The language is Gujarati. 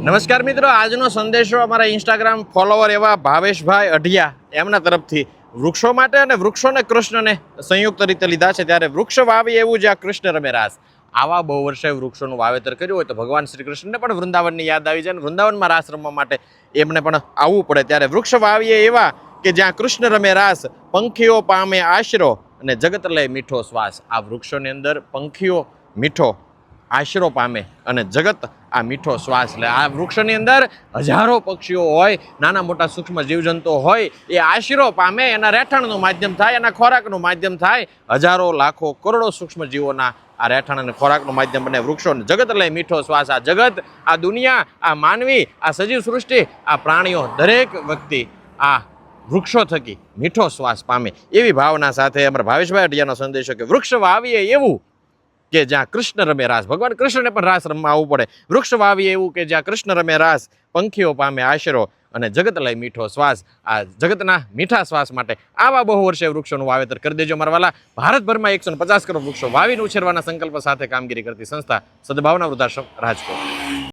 નમસ્કાર મિત્રો, આજનો સંદેશો અમારા ઇન્સ્ટાગ્રામ ફોલોવર એવા ભાવેશભાઈ અઢિયા એમના તરફથી વૃક્ષો માટે અને વૃક્ષોને કૃષ્ણને સંયુક્ત રીતે લીધા છે. ત્યારે વૃક્ષ વાવી એવું જ્યાં કૃષ્ણ રમે રાસ, આવા બહુ વર્ષે વૃક્ષોનું વાવેતર કર્યું હોય તો ભગવાન શ્રી કૃષ્ણને પણ વૃંદાવનની યાદ આવી જાય અને વૃંદાવનમાં રાસ રમવા માટે એમને પણ આવવું પડે. ત્યારે વૃક્ષ વાવીએ એવા કે જ્યાં કૃષ્ણ રમે રાસ, પંખીઓ પામે આશરો અને જગત લય મીઠો શ્વાસ. આ વૃક્ષોની અંદર પંખીઓ મીઠો આશરો પામે અને જગત આ મીઠો શ્વાસ લે. આ વૃક્ષની અંદર હજારો પક્ષીઓ હોય, નાના મોટા સૂક્ષ્મ જીવજંતુઓ હોય, એ આશરો પામે, એના રહેઠાણનું માધ્યમ થાય, એના ખોરાકનું માધ્યમ થાય. હજારો લાખો કરોડો સૂક્ષ્મ જીવોના આ રહેઠાણ અને ખોરાકનું માધ્યમ બને વૃક્ષો. જગત લઈ મીઠો શ્વાસ. આ જગત, આ દુનિયા, આ માનવી, આ સજીવ સૃષ્ટિ, આ પ્રાણીઓ, દરેક વ્યક્તિ આ વૃક્ષો થકી મીઠો શ્વાસ પામે, એવી ભાવના સાથે અમારા ભાવેશભાઈ અઢિયાનો સંદેશો કે વૃક્ષ વાવીએ એવું કે જ્યાં કૃષ્ણ રમે રાસ. ભગવાન કૃષ્ણને પણ રાસ રમવા આવવું પડે. વૃક્ષ વાવીએ એવું કે જ્યાં કૃષ્ણ રમે રાસ, પંખીઓ પામે આશરો અને જગત લય મીઠો શ્વાસ. આ જગતના મીઠા શ્વાસ માટે આવા બહુ વર્ષે વૃક્ષોનું વાવેતર કરી દેજો. અમારા વાલા ભારતભરમાં 150 કરોડ વૃક્ષો વાવીને ઉછેરવાના સંકલ્પ સાથે કામગીરી કરતી સંસ્થા સદભાવના વૃદ્ધાશ્રમ રાજકોટ.